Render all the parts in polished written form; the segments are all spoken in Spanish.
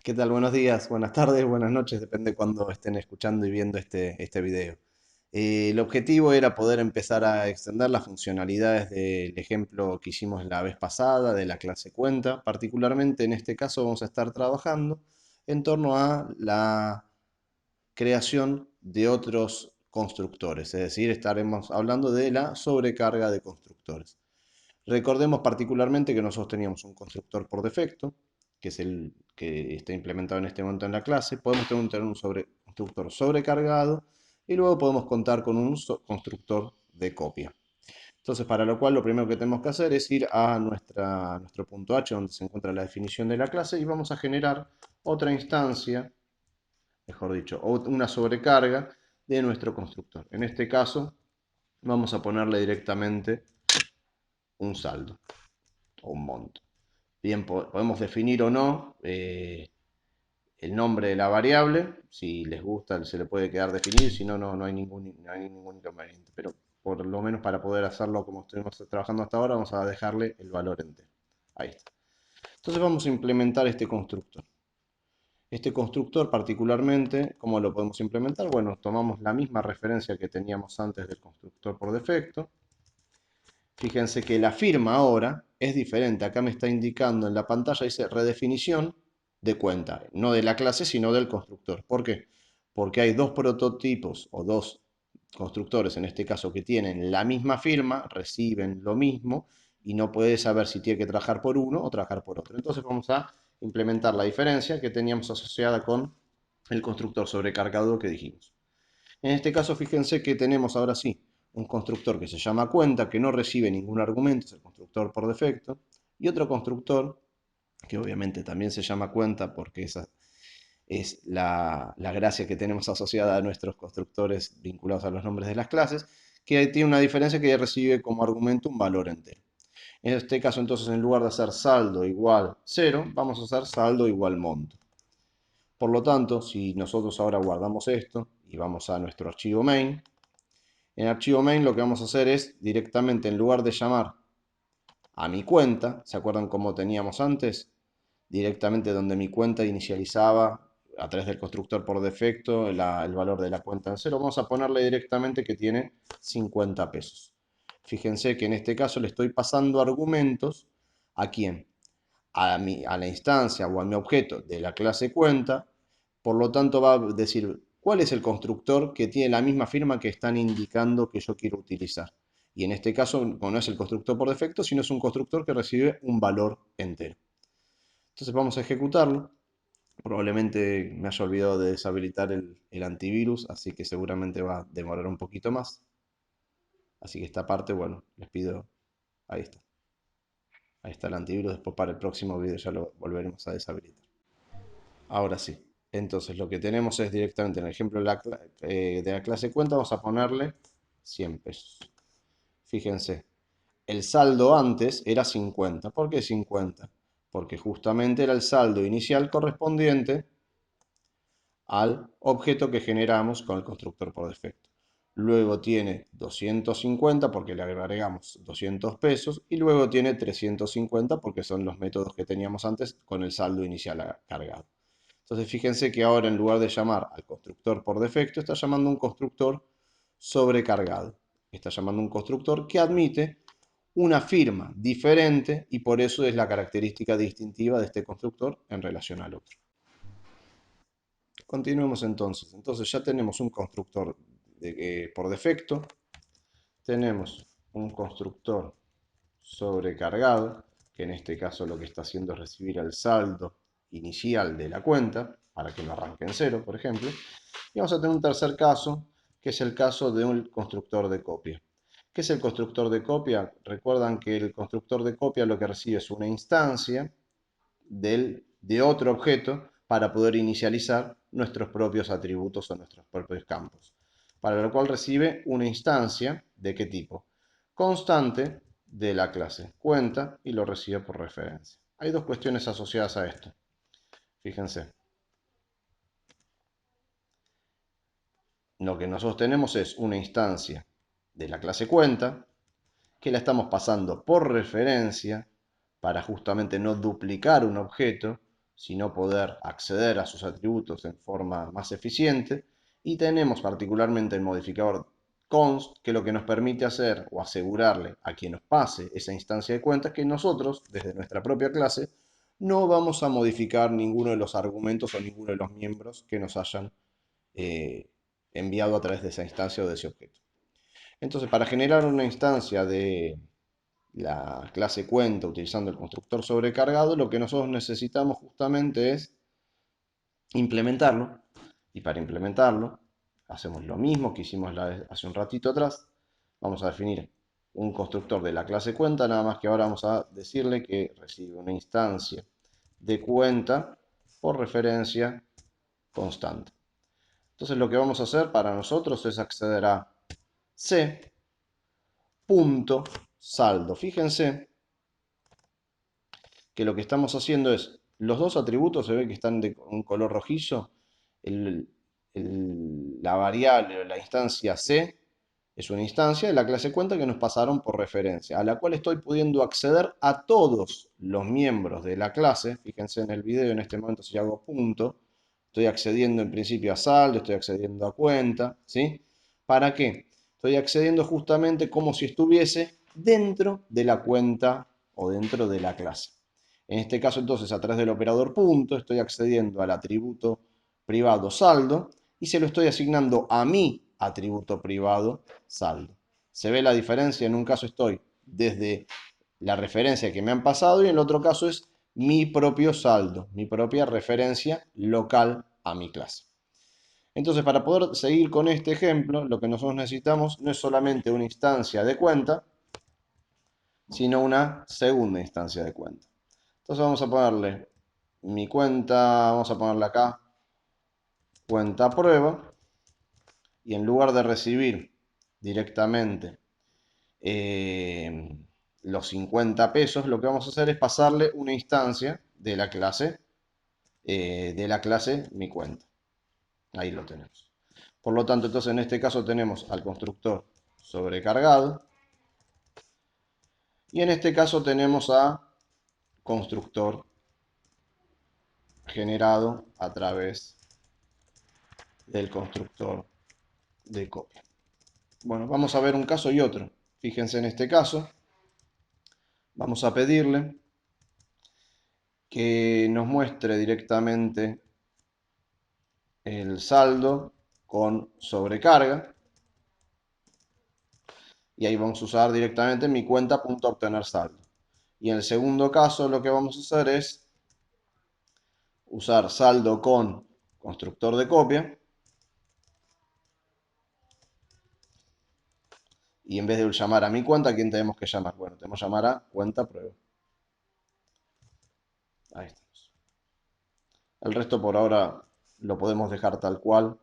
¿Qué tal? Buenos días, buenas tardes, buenas noches, depende de cuando estén escuchando y viendo este video. El objetivo era poder empezar a extender las funcionalidades del ejemplo que hicimos la vez pasada de la clase cuenta. Particularmente en este caso vamos a estar trabajando en torno a la creación de otros constructores, es decir, estaremos hablando de la sobrecarga de constructores. Recordemos particularmente que nosotros teníamos un constructor por defecto, que es el que está implementado en este momento en la clase. Podemos tener un constructor sobrecargado y luego podemos contar con un constructor de copia. Entonces, para lo cual lo primero que tenemos que hacer es ir a nuestro punto H, donde se encuentra la definición de la clase, y vamos a generar otra instancia, mejor dicho, una sobrecarga de nuestro constructor. En este caso, vamos a ponerle directamente un saldo o un monto. Bien, podemos definir o no el nombre de la variable. Si les gusta, se le puede quedar definido. Si no, no hay ningún inconveniente. Pero por lo menos para poder hacerlo como estuvimos trabajando hasta ahora, vamos a dejarle el valor entero. Ahí está. Entonces vamos a implementar este constructor. Este constructor particularmente, ¿cómo lo podemos implementar? Bueno, tomamos la misma referencia que teníamos antes del constructor por defecto. Fíjense que la firma ahora es diferente. Acá me está indicando en la pantalla, dice redefinición de cuenta. No de la clase, sino del constructor. ¿Por qué? Porque hay dos prototipos o dos constructores, en este caso, que tienen la misma firma, reciben lo mismo y no puede saber si tiene que trabajar por uno o trabajar por otro. Entonces vamos a implementar la diferencia que teníamos asociada con el constructor sobrecargado que dijimos. En este caso, fíjense que tenemos ahora sí un constructor que se llama cuenta, que no recibe ningún argumento, es el constructor por defecto, y otro constructor, que obviamente también se llama cuenta porque esa es la gracia que tenemos asociada a nuestros constructores vinculados a los nombres de las clases, que tiene una diferencia que recibe como argumento un valor entero. En este caso, entonces, en lugar de hacer saldo igual 0, vamos a hacer saldo igual monto. Por lo tanto, si nosotros ahora guardamos esto y vamos a nuestro archivo main, en archivo main lo que vamos a hacer es directamente, en lugar de llamar a mi cuenta, ¿se acuerdan cómo teníamos antes? Directamente donde mi cuenta inicializaba a través del constructor por defecto el valor de la cuenta en cero, vamos a ponerle directamente que tiene 50 pesos. Fíjense que en este caso le estoy pasando argumentos a quién, a la instancia o a mi objeto de la clase cuenta. Por lo tanto va a decir cuál es el constructor que tiene la misma firma que están indicando que yo quiero utilizar. Y en este caso no es el constructor por defecto, sino es un constructor que recibe un valor entero. Entonces vamos a ejecutarlo. Probablemente me haya olvidado de deshabilitar el antivirus, así que seguramente va a demorar un poquito más. Así que esta parte, bueno, les pido, ahí está. Ahí está el antivirus, después para el próximo video ya lo volveremos a deshabilitar. Ahora sí. Entonces lo que tenemos es directamente en el ejemplo de la clase cuenta, vamos a ponerle 100 pesos. Fíjense, el saldo antes era 50. ¿Por qué 50? Porque justamente era el saldo inicial correspondiente al objeto que generamos con el constructor por defecto. Luego tiene 250 porque le agregamos 200 pesos y luego tiene 350 porque son los métodos que teníamos antes con el saldo inicial cargado. Entonces fíjense que ahora en lugar de llamar al constructor por defecto, está llamando un constructor sobrecargado. Está llamando un constructor que admite una firma diferente y por eso es la característica distintiva de este constructor en relación al otro. Continuemos entonces. Entonces ya tenemos un constructor por defecto, tenemos un constructor sobrecargado, que en este caso lo que está haciendo es recibir el saldo inicial de la cuenta, para que lo arranque en cero, por ejemplo. Y vamos a tener un tercer caso, que es el caso de un constructor de copia. ¿Qué es el constructor de copia? Recuerdan que el constructor de copia lo que recibe es una instancia de otro objeto para poder inicializar nuestros propios atributos o nuestros propios campos. Para lo cual recibe una instancia de qué tipo? Constante de la clase cuenta y lo recibe por referencia. Hay dos cuestiones asociadas a esto. Fíjense. Lo que nosotros tenemos es una instancia de la clase cuenta que la estamos pasando por referencia para justamente no duplicar un objeto, sino poder acceder a sus atributos en forma más eficiente. Y tenemos particularmente el modificador const, que lo que nos permite hacer o asegurarle a quien nos pase esa instancia de cuenta es que nosotros, desde nuestra propia clase, no vamos a modificar ninguno de los argumentos o ninguno de los miembros que nos hayan enviado a través de esa instancia o de ese objeto. Entonces, para generar una instancia de la clase cuenta utilizando el constructor sobrecargado, lo que nosotros necesitamos justamente es implementarlo. Y para implementarlo, hacemos lo mismo que hicimos hace un ratito atrás. Vamos a definir un constructor de la clase cuenta, nada más que ahora vamos a decirle que recibe una instancia de cuenta por referencia constante. Entonces lo que vamos a hacer para nosotros es acceder a c.saldo. Fíjense que lo que estamos haciendo es, los dos atributos se ve que están de un color rojizo, la variable o la instancia c es una instancia de la clase cuenta que nos pasaron por referencia, a la cual estoy pudiendo acceder a todos los miembros de la clase. Fíjense en el video, en este momento si hago punto, estoy accediendo en principio a saldo, estoy accediendo a cuenta, ¿sí? ¿Para qué? Estoy accediendo justamente como si estuviese dentro de la cuenta o dentro de la clase. En este caso entonces a través del operador punto estoy accediendo al atributo privado saldo y se lo estoy asignando a mi atributo privado saldo. ¿Se ve la diferencia? En un caso estoy desde la referencia que me han pasado y en el otro caso es mi propio saldo, mi propia referencia local a mi clase. Entonces, para poder seguir con este ejemplo, lo que nosotros necesitamos no es solamente una instancia de cuenta, sino una segunda instancia de cuenta. Entonces vamos a ponerle mi cuenta, vamos a ponerle acá cuenta prueba, y en lugar de recibir directamente los 50 pesos, lo que vamos a hacer es pasarle una instancia de la clase mi cuenta. Ahí lo tenemos. Por lo tanto, entonces en este caso tenemos al constructor sobrecargado y en este caso tenemos a constructor generado a través del constructor de copia. Bueno, vamos a ver un caso y otro. Fíjense en este caso, vamos a pedirle que nos muestre directamente el saldo con sobrecarga. Y ahí vamos a usar directamente mi cuenta.obtener saldo. Y en el segundo caso lo que vamos a hacer es usar saldo con constructor de copia. Y en vez de llamar a mi cuenta, ¿a quién tenemos que llamar? Bueno, tenemos que llamar a cuenta prueba. Ahí estamos. El resto por ahora lo podemos dejar tal cual.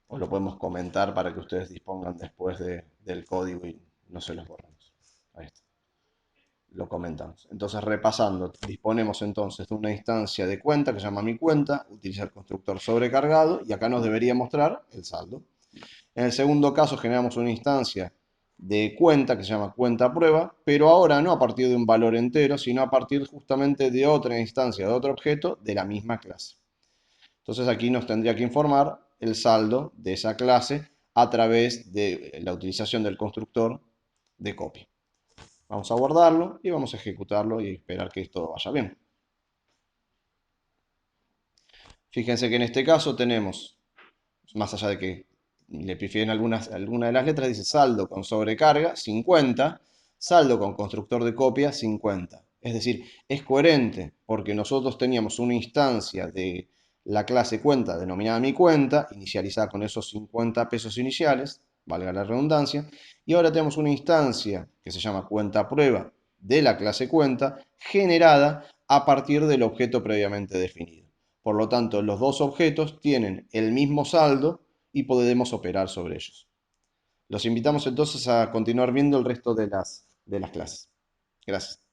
O lo podemos comentar para que ustedes dispongan después del código y no se los borramos. Ahí está. Lo comentamos. Entonces, repasando, disponemos entonces de una instancia de cuenta que se llama mi cuenta, utiliza el constructor sobrecargado y acá nos debería mostrar el saldo. En el segundo caso generamos una instancia de cuenta que se llama cuenta prueba, pero ahora no a partir de un valor entero, sino a partir justamente de otra instancia, de otro objeto de la misma clase. Entonces aquí nos tendría que informar el saldo de esa clase a través de la utilización del constructor de copia. Vamos a guardarlo y vamos a ejecutarlo y esperar que esto vaya bien. Fíjense que en este caso tenemos, más allá de que le prefieren alguna de las letras, dice saldo con sobrecarga 50, saldo con constructor de copia 50. Es decir, es coherente porque nosotros teníamos una instancia de la clase cuenta denominada mi cuenta, inicializada con esos 50 pesos iniciales, valga la redundancia, y ahora tenemos una instancia que se llama cuenta prueba de la clase cuenta, generada a partir del objeto previamente definido. Por lo tanto, los dos objetos tienen el mismo saldo y podemos operar sobre ellos. Los invitamos entonces a continuar viendo el resto de las clases. Gracias.